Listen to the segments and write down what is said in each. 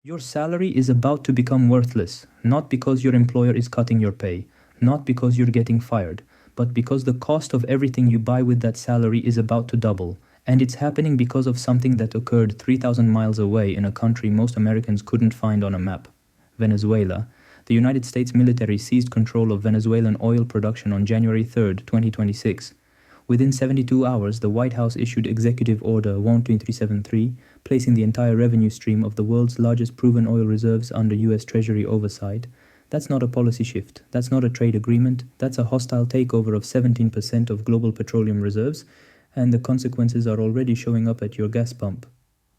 Your salary is about to become worthless, not because your employer is cutting your pay, not because you're getting fired, but because the cost of everything you buy with that salary is about to double. And it's happening because of something that occurred 3,000 miles away in a country most Americans couldn't find on a map. Venezuela. The United States military seized control of Venezuelan oil production on January 3, 2026. Within 72 hours, the White House issued Executive Order 12373, placing the entire revenue stream of the world's largest proven oil reserves under U.S. Treasury oversight. That's not a policy shift. That's not a trade agreement. That's a hostile takeover of 17% of global petroleum reserves, and the consequences are already showing up at your gas pump.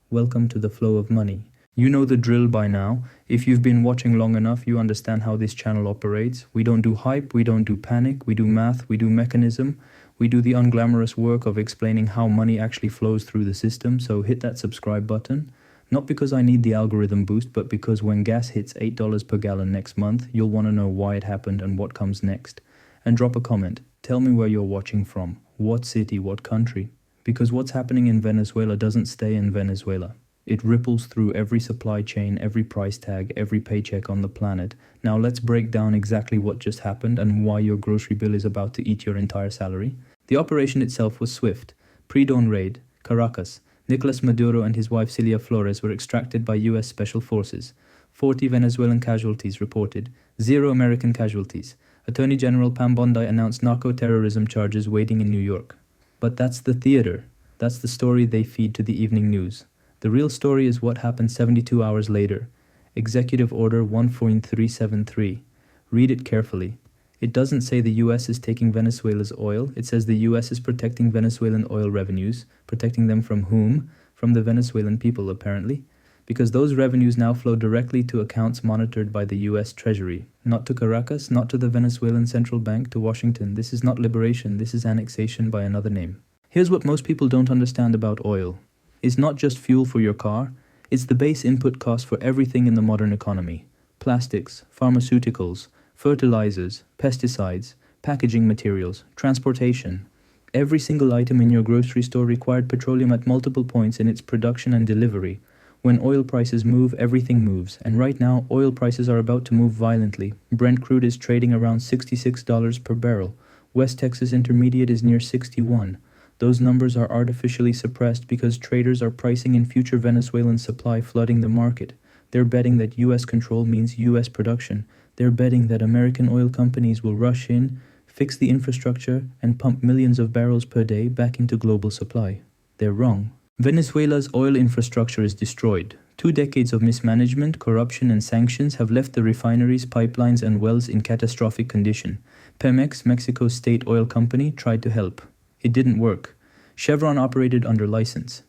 Welcome to the flow of money. You know the drill by now. If you've been watching long enough, you understand how this channel operates. We don't do hype, we don't do panic, we do math, we do mechanism. We do the unglamorous work of explaining how money actually flows through the system, so hit that subscribe button. Not because I need the algorithm boost, but because when gas hits $8 per gallon next month, you'll want to know why it happened and what comes next. And drop a comment. Tell me where you're watching from. What city, what country? Because what's happening in Venezuela doesn't stay in Venezuela. It ripples through every supply chain, every price tag, every paycheck on the planet. Now let's break down exactly what just happened and why your grocery bill is about to eat your entire salary. The operation itself was swift. Pre-dawn raid, Caracas. Nicolas Maduro and his wife Cilia Flores were extracted by U.S. Special Forces. 40 Venezuelan casualties reported, 0 American casualties. Attorney General Pam Bondi announced narco-terrorism charges waiting in New York. But that's the theater. That's the story they feed to the evening news. The real story is what happened 72 hours later. Executive Order 14373. Read it carefully. It doesn't say the US is taking Venezuela's oil. It says the US is protecting Venezuelan oil revenues. Protecting them from whom? From the Venezuelan people, apparently. Because those revenues now flow directly to accounts monitored by the US Treasury. Not to Caracas, not to the Venezuelan Central Bank, to Washington. This is not liberation, this is annexation by another name. Here's what most people don't understand about oil. It's not just fuel for your car. It's the base input cost for everything in the modern economy. Plastics, pharmaceuticals, fertilizers, pesticides, packaging materials, transportation. Every single item in your grocery store required petroleum at multiple points in its production and delivery. When oil prices move, everything moves. And right now, oil prices are about to move violently. Brent crude is trading around $66 per barrel. West Texas Intermediate is near 61. Those numbers are artificially suppressed because traders are pricing in future Venezuelan supply flooding the market. They're betting that U.S. control means U.S. production. They're betting that American oil companies will rush in, fix the infrastructure, and pump millions of barrels per day back into global supply. They're wrong. Venezuela's oil infrastructure is destroyed. 2 decades of mismanagement, corruption, and sanctions have left the refineries, pipelines, and wells in catastrophic condition. Pemex, Mexico's state oil company, tried to help. It didn't work. Chevron operated under license.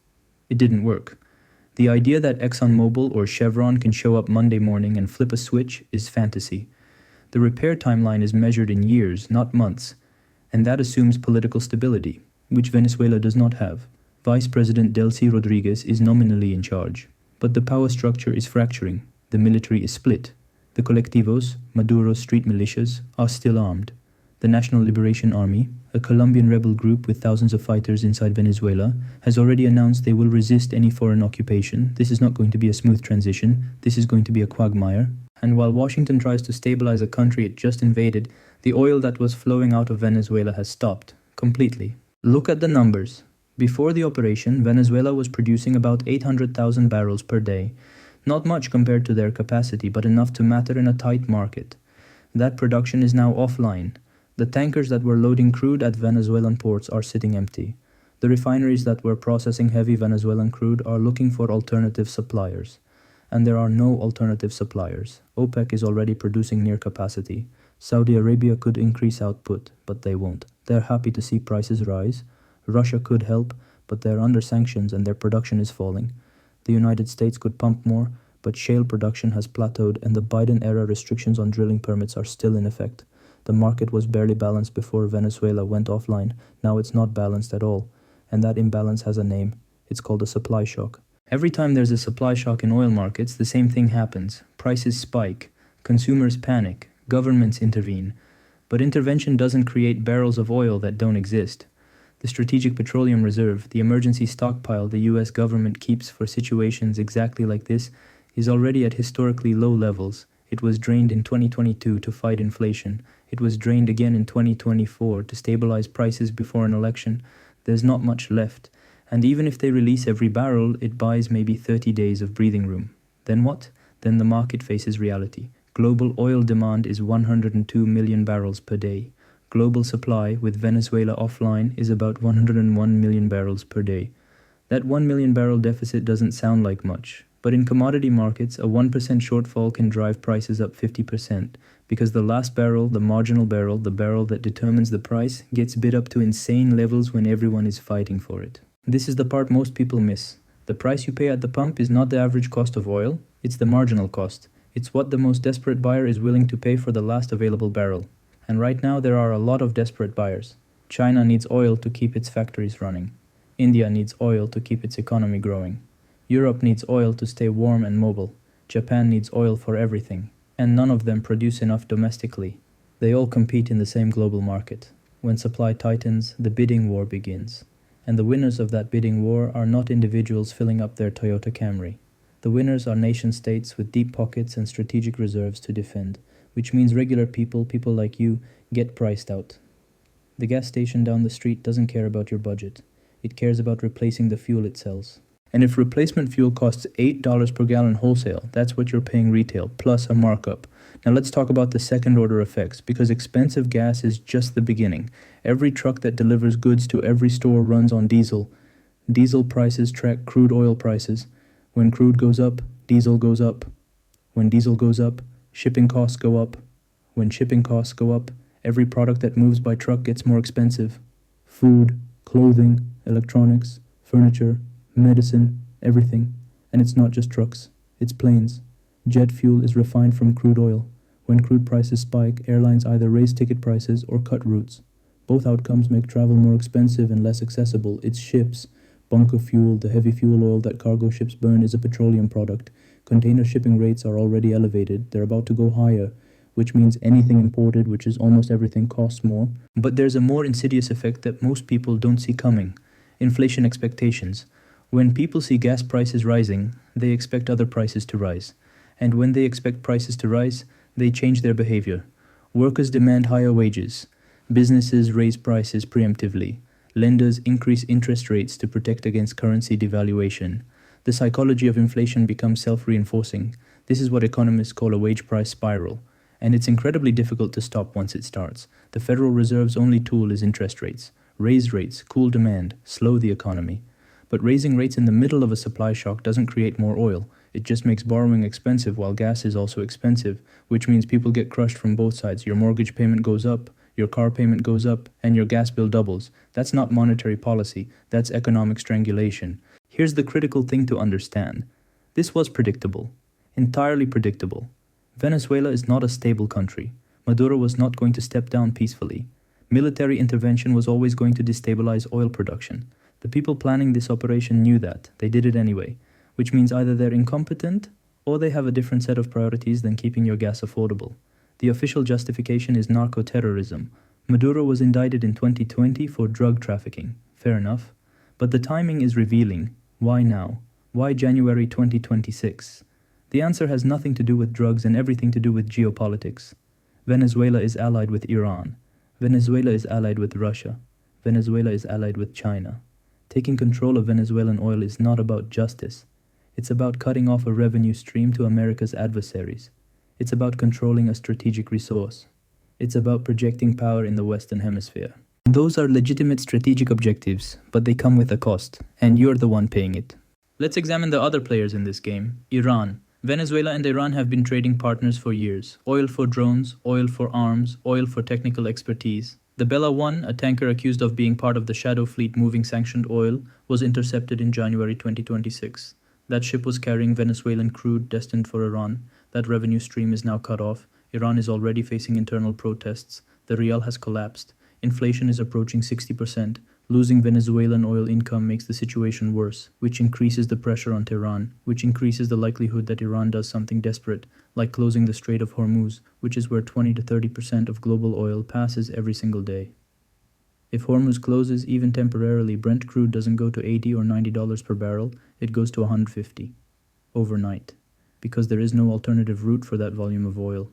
It didn't work. The idea that ExxonMobil or Chevron can show up Monday morning and flip a switch is fantasy. The repair timeline is measured in years, not months, and that assumes political stability, which Venezuela does not have. Vice President Delcy Rodriguez is nominally in charge, but the power structure is fracturing. The military is split. The colectivos, Maduro's street militias, are still armed. The National Liberation Army, a Colombian rebel group with thousands of fighters inside Venezuela, has already announced they will resist any foreign occupation. This is not going to be a smooth transition. This is going to be a quagmire. And while Washington tries to stabilize a country it just invaded, the oil that was flowing out of Venezuela has stopped, completely. Look at the numbers. Before the operation, Venezuela was producing about 800,000 barrels per day. Not much compared to their capacity, but enough to matter in a tight market. That production is now offline. The tankers that were loading crude at Venezuelan ports are sitting empty. The refineries that were processing heavy Venezuelan crude are looking for alternative suppliers. And there are no alternative suppliers. OPEC is already producing near capacity. Saudi Arabia could increase output, but they won't. They're happy to see prices rise. Russia could help, but they're under sanctions and their production is falling. The United States could pump more, but shale production has plateaued and the Biden-era restrictions on drilling permits are still in effect. The market was barely balanced before Venezuela went offline. Now it's not balanced at all. And that imbalance has a name. It's called a supply shock. Every time there's a supply shock in oil markets, the same thing happens. Prices spike. Consumers panic. Governments intervene. But intervention doesn't create barrels of oil that don't exist. The Strategic Petroleum Reserve, the emergency stockpile the US government keeps for situations exactly like this, is already at historically low levels. It was drained in 2022 to fight inflation. It was drained again in 2024 to stabilize prices before an election. There's not much left. And even if they release every barrel, it buys maybe 30 days of breathing room. Then what? Then the market faces reality. Global oil demand is 102 million barrels per day. Global supply, with Venezuela offline, is about 101 million barrels per day. That 1 million barrel deficit doesn't sound like much, but in commodity markets, a 1% shortfall can drive prices up 50%, because the last barrel, the marginal barrel, the barrel that determines the price, gets bid up to insane levels when everyone is fighting for it. This is the part most people miss. The price you pay at the pump is not the average cost of oil, it's the marginal cost. It's what the most desperate buyer is willing to pay for the last available barrel. And right now there are a lot of desperate buyers. China needs oil to keep its factories running. India needs oil to keep its economy growing. Europe needs oil to stay warm and mobile. Japan needs oil for everything. And none of them produce enough domestically. They all compete in the same global market. When supply tightens, the bidding war begins. And the winners of that bidding war are not individuals filling up their Toyota Camry. The winners are nation-states with deep pockets and strategic reserves to defend, which means regular people, people like you, get priced out. The gas station down the street doesn't care about your budget. It cares about replacing the fuel it sells. And if replacement fuel costs $8 per gallon wholesale, that's what you're paying retail, plus a markup. Now let's talk about the second-order effects, because expensive gas is just the beginning. Every truck that delivers goods to every store runs on diesel. Diesel prices track crude oil prices. When crude goes up, diesel goes up. When diesel goes up, shipping costs go up. When shipping costs go up, every product that moves by truck gets more expensive. Food, clothing, electronics, furniture, medicine, everything. And it's not just trucks, it's planes. Jet fuel is refined from crude oil. When crude prices spike, airlines either raise ticket prices or cut routes. Both outcomes make travel more expensive and less accessible. It's ships. Bunker fuel, the heavy fuel oil that cargo ships burn, is a petroleum product. Container shipping rates are already elevated. They're about to go higher, which means anything imported, which is almost everything, costs more. But there's a more insidious effect that most people don't see coming. Inflation expectations. When people see gas prices rising, they expect other prices to rise. And when they expect prices to rise, they change their behavior. Workers demand higher wages. Businesses raise prices preemptively. Lenders increase interest rates to protect against currency devaluation. The psychology of inflation becomes self-reinforcing. This is what economists call a wage price spiral. And it's incredibly difficult to stop once it starts. The Federal Reserve's only tool is interest rates. Raise rates, cool demand, slow the economy. But raising rates in the middle of a supply shock doesn't create more oil. It just makes borrowing expensive while gas is also expensive, which means people get crushed from both sides. Your mortgage payment goes up, your car payment goes up, and your gas bill doubles. That's not monetary policy, that's economic strangulation. Here's the critical thing to understand. This was predictable. Entirely predictable. Venezuela is not a stable country. Maduro was not going to step down peacefully. Military intervention was always going to destabilize oil production. The people planning this operation knew that. They did it anyway, which means either they're incompetent or they have a different set of priorities than keeping your gas affordable. The official justification is narco-terrorism. Maduro was indicted in 2020 for drug trafficking. Fair enough. But the timing is revealing. Why now? Why January 2026? The answer has nothing to do with drugs and everything to do with geopolitics. Venezuela is allied with Iran. Venezuela is allied with Russia. Venezuela is allied with China. Taking control of Venezuelan oil is not about justice. It's about cutting off a revenue stream to America's adversaries. It's about controlling a strategic resource. It's about projecting power in the Western Hemisphere. Those are legitimate strategic objectives, but they come with a cost, and you're the one paying it. Let's examine the other players in this game. Iran. Venezuela and Iran have been trading partners for years. Oil for drones, oil for arms, oil for technical expertise. The Bella 1, a tanker accused of being part of the shadow fleet moving sanctioned oil, was intercepted in January 2026. That ship was carrying Venezuelan crude destined for Iran. That revenue stream is now cut off. Iran is already facing internal protests. The rial has collapsed. Inflation is approaching 60%. Losing Venezuelan oil income makes the situation worse, which increases the pressure on Tehran, which increases the likelihood that Iran does something desperate, like closing the Strait of Hormuz, which is where 20 to 30% of global oil passes every single day. If Hormuz closes, even temporarily, Brent crude doesn't go to $80 or $90 per barrel, it goes to $150. Overnight. because there is no alternative route for that volume of oil.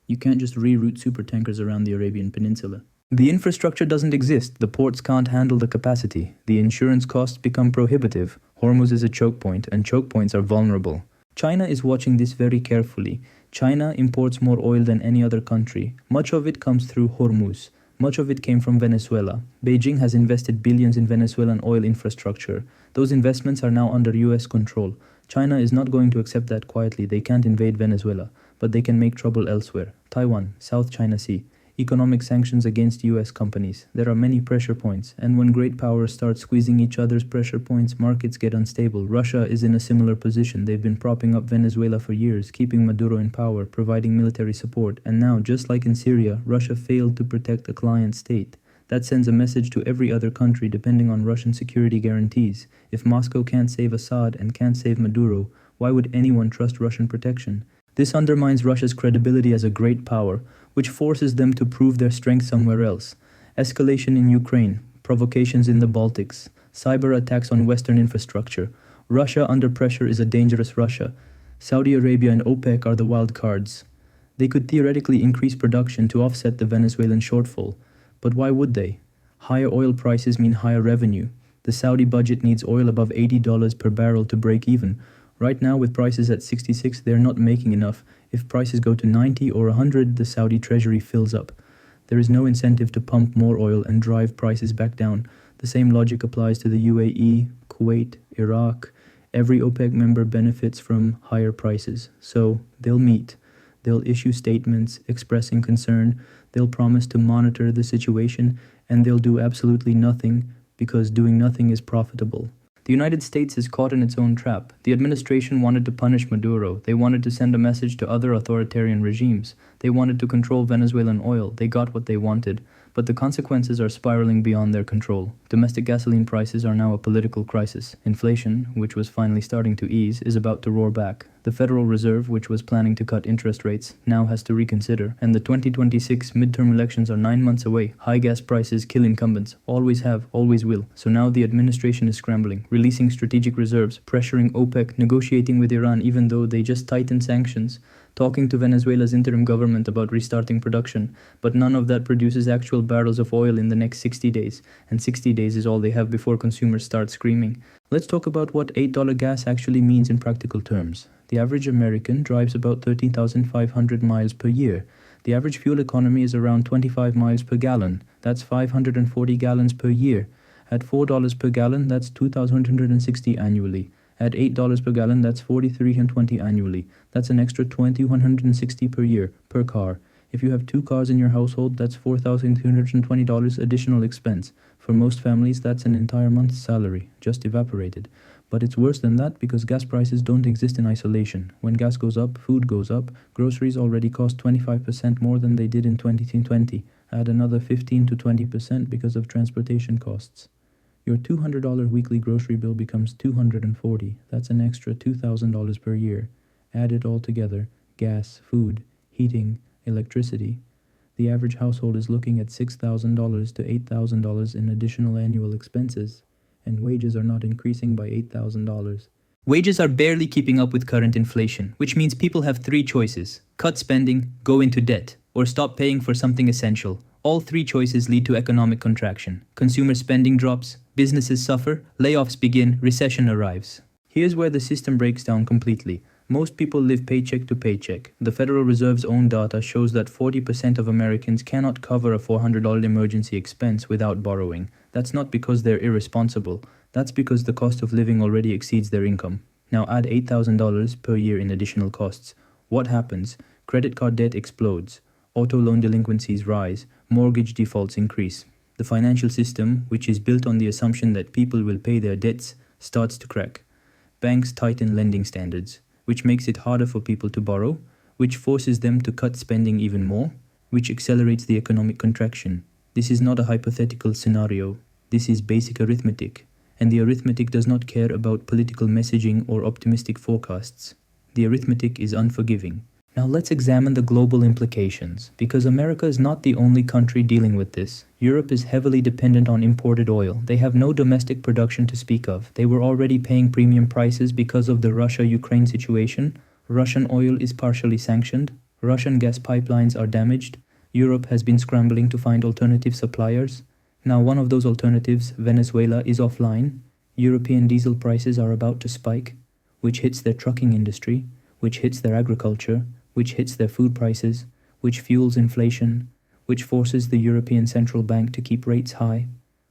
You can't just reroute supertankers around the Arabian Peninsula. The infrastructure doesn't exist, the ports can't handle the capacity, the insurance costs become prohibitive, Hormuz is a choke point, and choke points are vulnerable. China is watching this very carefully. China imports more oil than any other country. Much of it comes through Hormuz. Much of it came from Venezuela. Beijing has invested billions in Venezuelan oil infrastructure. Those investments are now under US control. China is not going to accept that quietly. They can't invade Venezuela, but they can make trouble elsewhere. Taiwan, South China Sea. Economic sanctions against US companies. There are many pressure points, and when great powers start squeezing each other's pressure points, markets get unstable. Russia is in a similar position. They've been propping up Venezuela for years, keeping Maduro in power, providing military support, and now, just like in Syria, Russia failed to protect the client state. That sends a message to every other country depending on Russian security guarantees. If Moscow can't save Assad and can't save Maduro, why would anyone trust Russian protection? This undermines Russia's credibility as a great power, which forces them to prove their strength somewhere else. Escalation in Ukraine, provocations in the Baltics, cyber attacks on Western infrastructure. Russia under pressure is a dangerous Russia. Saudi Arabia and OPEC are the wild cards. They could theoretically increase production to offset the Venezuelan shortfall. But why would they? Higher oil prices mean higher revenue. The Saudi budget needs oil above $80 per barrel to break even. Right now, with prices at 66, they're not making enough. If prices go to 90 or 100, the Saudi Treasury fills up. There is no incentive to pump more oil and drive prices back down. The same logic applies to the UAE, Kuwait, Iraq. Every OPEC member benefits from higher prices. So they'll meet. They'll issue statements expressing concern. They'll promise to monitor the situation, and they'll do absolutely nothing because doing nothing is profitable. The United States is caught in its own trap. The administration wanted to punish Maduro. They wanted to send a message to other authoritarian regimes. They wanted to control Venezuelan oil. They got what they wanted. But the consequences are spiraling beyond their control. Domestic gasoline prices are now a political crisis. Inflation, which was finally starting to ease, is about to roar back. The Federal Reserve, which was planning to cut interest rates, now has to reconsider. And the 2026 midterm elections are 9 months away. High gas prices kill incumbents. Always have, always will. So now the administration is scrambling, releasing strategic reserves, pressuring OPEC, negotiating with Iran even though they just tightened sanctions, talking to Venezuela's interim government about restarting production, but none of that produces actual barrels of oil in the next 60 days, and 60 days is all they have before consumers start screaming. Let's talk about what $8 gas actually means in practical terms. The average American drives about 13,500 miles per year. The average fuel economy is around 25 miles per gallon. That's 540 gallons per year. At $4 per gallon, that's 2,160 annually. At $8 per gallon, that's $43.20 annually. That's an extra $2,160 per year, per car. If you have 2 cars in your household, that's $4,320 additional expense. For most families, that's an entire month's salary, just evaporated. But it's worse than that because gas prices don't exist in isolation. When gas goes up, food goes up. Groceries already cost 25% more than they did in 2020. Add another 15 to 20% because of transportation costs. Your $200 weekly grocery bill becomes $240. That's an extra $2,000 per year. Add it all together: gas, food, heating, electricity. The average household is looking at $6,000 to $8,000 in additional annual expenses, and wages are not increasing by $8,000. Wages are barely keeping up with current inflation, which means people have 3 choices: cut spending, go into debt, or stop paying for something essential. All 3 choices lead to economic contraction. Consumer spending drops, businesses suffer, layoffs begin, recession arrives. Here's where the system breaks down completely. Most people live paycheck to paycheck. The Federal Reserve's own data shows that 40% of Americans cannot cover a $400 emergency expense without borrowing. That's not because they're irresponsible. That's because the cost of living already exceeds their income. Now add $8,000 per year in additional costs. What happens? Credit card debt explodes. Auto loan delinquencies rise. Mortgage defaults increase. The financial system, which is built on the assumption that people will pay their debts, starts to crack. Banks tighten lending standards, which makes it harder for people to borrow, which forces them to cut spending even more, which accelerates the economic contraction. This is not a hypothetical scenario. This is basic arithmetic, and the arithmetic does not care about political messaging or optimistic forecasts. The arithmetic is unforgiving. Now let's examine the global implications, because America is not the only country dealing with this. Europe is heavily dependent on imported oil. They have no domestic production to speak of. They were already paying premium prices because of the Russia-Ukraine situation. Russian oil is partially sanctioned. Russian gas pipelines are damaged. Europe has been scrambling to find alternative suppliers. Now, one of those alternatives, Venezuela, is offline. European diesel prices are about to spike, which hits their trucking industry, which hits their agriculture, which hits their food prices, which fuels inflation, which forces the European Central Bank to keep rates high,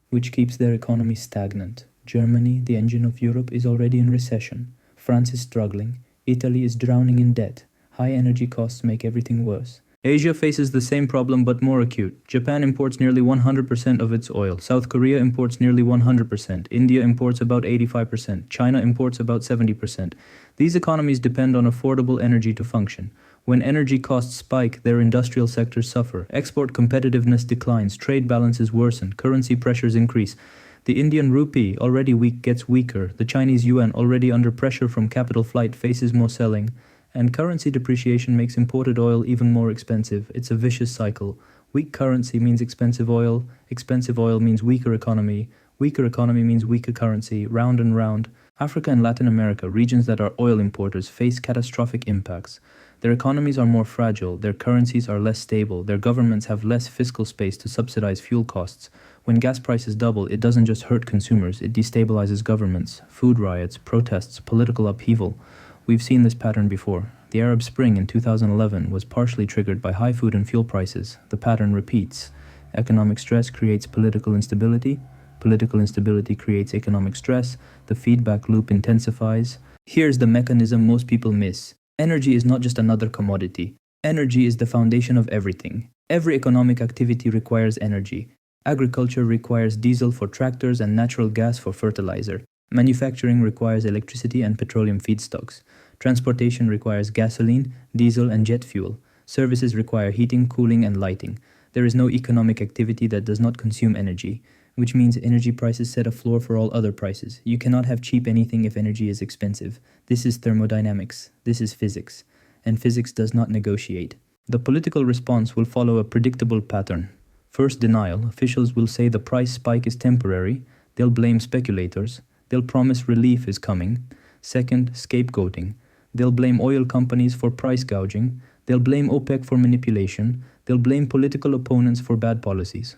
which keeps their economy stagnant. Germany, the engine of Europe, is already in recession. France is struggling. Italy is drowning in debt. High energy costs make everything worse. Asia faces the same problem but more acute. Japan imports nearly 100% of its oil. South Korea imports nearly 100%. India imports about 85%. China imports about 70%. These economies depend on affordable energy to function. When energy costs spike, their industrial sectors suffer. Export competitiveness declines. Trade balances worsen. Currency pressures increase. The Indian rupee, already weak, gets weaker. The Chinese yuan, already under pressure from capital flight, faces more selling. And currency depreciation makes imported oil even more expensive. It's a vicious cycle. Weak currency means expensive oil means weaker economy means weaker currency, round and round. Africa and Latin America, regions that are oil importers, face catastrophic impacts. Their economies are more fragile, their currencies are less stable, their governments have less fiscal space to subsidize fuel costs. When gas prices double, it doesn't just hurt consumers, it destabilizes governments, food riots, protests, political upheaval. We've seen this pattern before. The Arab Spring in 2011 was partially triggered by high food and fuel prices. The pattern repeats. Economic stress creates political instability. Political instability creates economic stress. The feedback loop intensifies. Here's the mechanism most people miss. Energy is not just another commodity. Energy is the foundation of everything. Every economic activity requires energy. Agriculture requires diesel for tractors and natural gas for fertilizer. Manufacturing requires electricity and petroleum feedstocks. Transportation requires gasoline, diesel, and jet fuel. Services require heating, cooling, and lighting. There is no economic activity that does not consume energy, which means energy prices set a floor for all other prices. You cannot have cheap anything if energy is expensive. This is thermodynamics. This is physics. And physics does not negotiate. The political response will follow a predictable pattern. First, denial. Officials will say the price spike is temporary. They'll blame speculators. They'll promise relief is coming. Second, scapegoating. They'll blame oil companies for price gouging. They'll blame OPEC for manipulation. They'll blame political opponents for bad policies.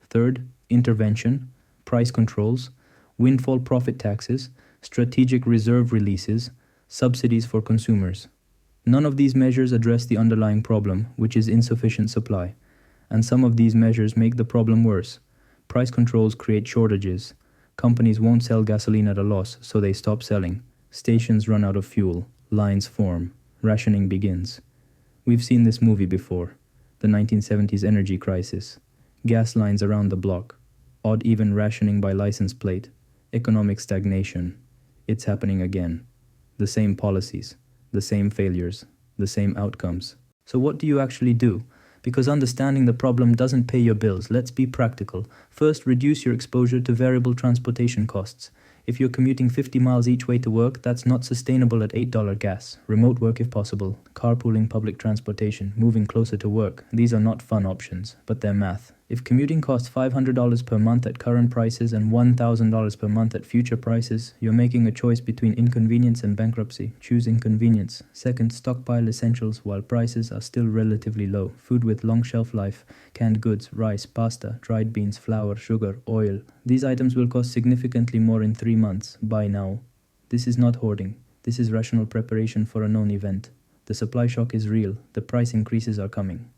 Third, intervention, price controls, windfall profit taxes, strategic reserve releases, subsidies for consumers. None of these measures address the underlying problem, which is insufficient supply. And some of these measures make the problem worse. Price controls create shortages. Companies won't sell gasoline at a loss, so they stop selling. Stations run out of fuel. Lines form. Rationing begins. We've seen this movie before. The 1970s energy crisis. Gas lines around the block. Odd-even rationing by license plate. Economic stagnation. It's happening again. The same policies. The same failures. The same outcomes. So what do you actually do? Because understanding the problem doesn't pay your bills. Let's be practical. First, reduce your exposure to variable transportation costs. If you're commuting 50 miles each way to work, that's not sustainable at $8 gas. Remote work if possible. Carpooling, public transportation, moving closer to work. These are not fun options, but they're math. If commuting costs $500 per month at current prices and $1,000 per month at future prices, you're making a choice between inconvenience and bankruptcy. Choose inconvenience. Second, stockpile essentials while prices are still relatively low. Food with long shelf life, canned goods, rice, pasta, dried beans, flour, sugar, oil. These items will cost significantly more in 3 months. Buy now. This is not hoarding. This is rational preparation for a known event. The supply shock is real. The price increases are coming.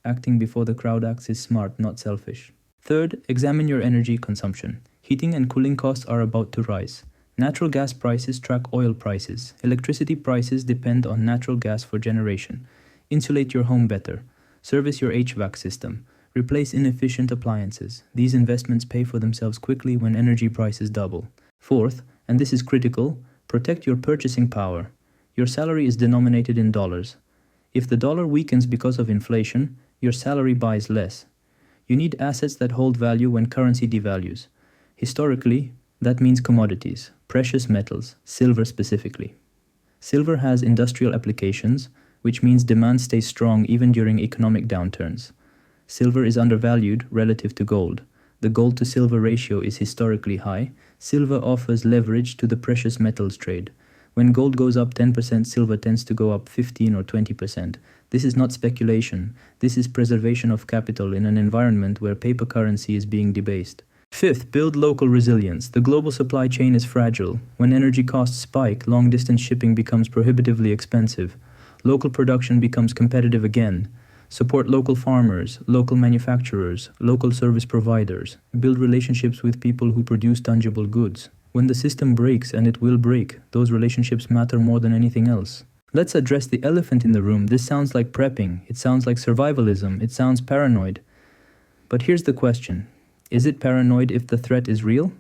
Acting before the crowd acts is smart, not selfish. Third, examine your energy consumption. Heating and cooling costs are about to rise. Natural gas prices track oil prices. Electricity prices depend on natural gas for generation. Insulate your home better. Service your HVAC system. Replace inefficient appliances. These investments pay for themselves quickly when energy prices double. Fourth, and this is critical, protect your purchasing power. Your salary is denominated in dollars. If the dollar weakens because of inflation, your salary buys less. You need assets that hold value when currency devalues. Historically, that means commodities, precious metals, silver specifically. Silver has industrial applications, which means demand stays strong even during economic downturns. Silver is undervalued relative to gold. The gold to silver ratio is historically high. Silver offers leverage to the precious metals trade. When gold goes up 10%, silver tends to go up 15 or 20%. This is not speculation. This is preservation of capital in an environment where paper currency is being debased. Fifth, build local resilience. The global supply chain is fragile. When energy costs spike, long-distance shipping becomes prohibitively expensive. Local production becomes competitive again. Support local farmers, local manufacturers, local service providers. Build relationships with people who produce tangible goods. When the system breaks, and it will break, those relationships matter more than anything else. Let's address the elephant in the room. This sounds like prepping. It sounds like survivalism. It sounds paranoid. But here's the question. Is it paranoid if the threat is real?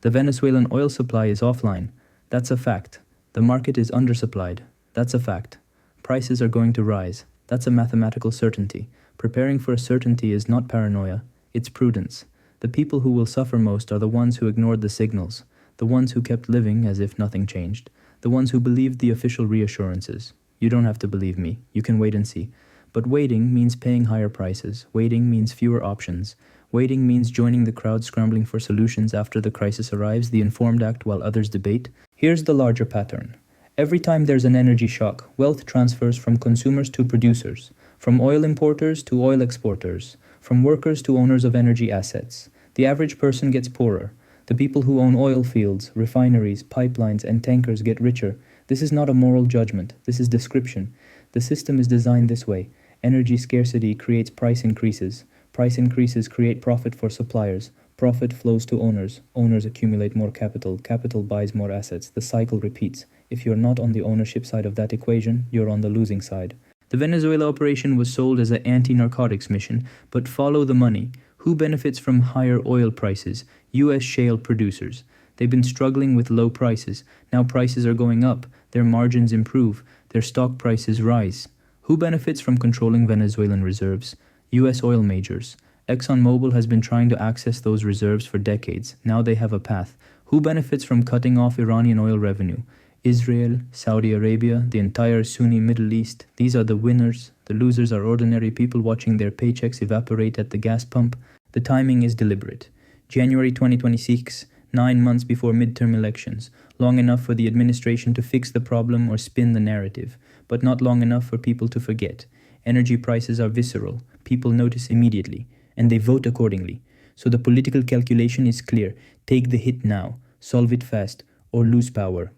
The Venezuelan oil supply is offline. That's a fact. The market is undersupplied. That's a fact. Prices are going to rise. That's a mathematical certainty. Preparing for a certainty is not paranoia. It's prudence. The people who will suffer most are the ones who ignored the signals. The ones who kept living as if nothing changed. The ones who believed the official reassurances. You don't have to believe me. You can wait and see. But waiting means paying higher prices. Waiting means fewer options. Waiting means joining the crowd scrambling for solutions after the crisis arrives, the informed act while others debate. Here's the larger pattern. Every time there's an energy shock, wealth transfers from consumers to producers, from oil importers to oil exporters, from workers to owners of energy assets. The average person gets poorer. The people who own oil fields, refineries, pipelines, and tankers get richer. This is not a moral judgment. This is description. The system is designed this way. Energy scarcity creates price increases. Price increases create profit for suppliers. Profit flows to owners. Owners accumulate more capital. Capital buys more assets. The cycle repeats. If you're not on the ownership side of that equation, you're on the losing side. The Venezuela operation was sold as an anti-narcotics mission, but follow the money. Who benefits from higher oil prices? U.S. shale producers. They've been struggling with low prices. Now prices are going up. Their margins improve. Their stock prices rise. Who benefits from controlling Venezuelan reserves? U.S. oil majors. ExxonMobil has been trying to access those reserves for decades. Now they have a path. Who benefits from cutting off Iranian oil revenue? Israel, Saudi Arabia, the entire Sunni Middle East. These are the winners. The losers are ordinary people watching their paychecks evaporate at the gas pump. The timing is deliberate. January 2026, 9 months before midterm elections. Long enough for the administration to fix the problem or spin the narrative, but not long enough for people to forget. Energy prices are visceral. People notice immediately, and they vote accordingly. So the political calculation is clear. Take the hit now. Solve it fast, or lose power.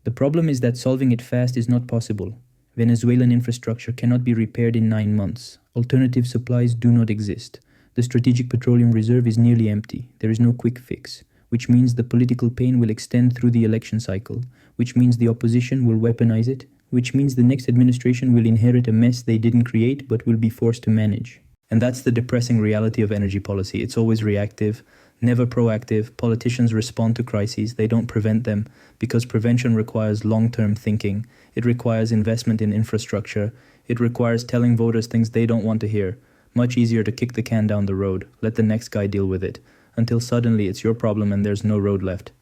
The problem is that solving it fast is not possible. Venezuelan infrastructure cannot be repaired in 9 months. Alternative supplies do not exist. The strategic petroleum reserve is nearly empty. There is no quick fix, which means the political pain will extend through the election cycle, which means the opposition will weaponize it, which means the next administration will inherit a mess they didn't create but will be forced to manage. And that's the depressing reality of energy policy. It's always reactive, never proactive. Politicians respond to crises, they don't prevent them, because prevention requires long-term thinking. It requires investment in infrastructure. It requires telling voters things they don't want to hear. Much easier to kick the can down the road, let the next guy deal with it, until suddenly it's your problem and there's no road left.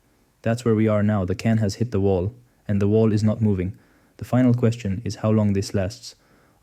That's where we are now. The can has hit the wall, and the wall is not moving. The final question is how long this lasts.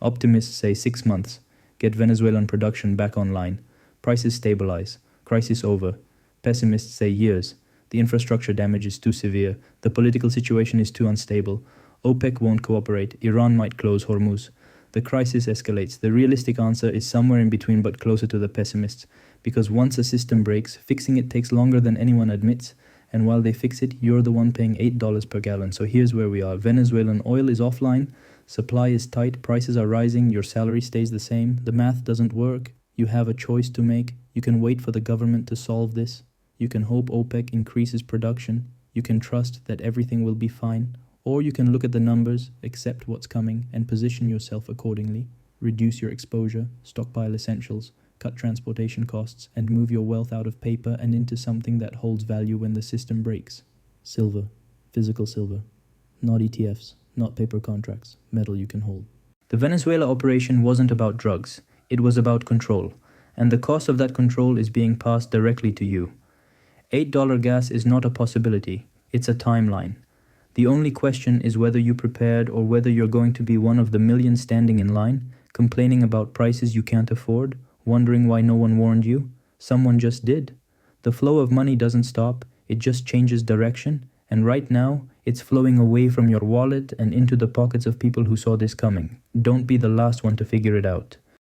Optimists say 6 months. Get Venezuelan production back online. Prices stabilize. Crisis over. Pessimists say years. The infrastructure damage is too severe. The political situation is too unstable. OPEC won't cooperate. Iran might close Hormuz. The crisis escalates. The realistic answer is somewhere in between but closer to the pessimists. Because once a system breaks, fixing it takes longer than anyone admits. And while they fix it, you're the one paying $8 per gallon. So here's where we are. Venezuelan oil is offline. Supply is tight. Prices are rising. Your salary stays the same. The math doesn't work. You have a choice to make. You can wait for the government to solve this. You can hope OPEC increases production. You can trust that everything will be fine. Or you can look at the numbers, accept what's coming, and position yourself accordingly. Reduce your exposure, stockpile essentials, cut transportation costs, and move your wealth out of paper and into something that holds value when the system breaks. Silver. Physical silver. Not ETFs, not paper contracts. Metal you can hold. The Venezuela operation wasn't about drugs. It was about control. And the cost of that control is being passed directly to you. $8 gas is not a possibility. It's a timeline. The only question is whether you prepared or whether you're going to be one of the millions standing in line, complaining about prices you can't afford, wondering why no one warned you. Someone just did. The flow of money doesn't stop, it just changes direction, And right now, it's flowing away from your wallet and into the pockets of people who saw this coming. Don't be the last one to figure it out.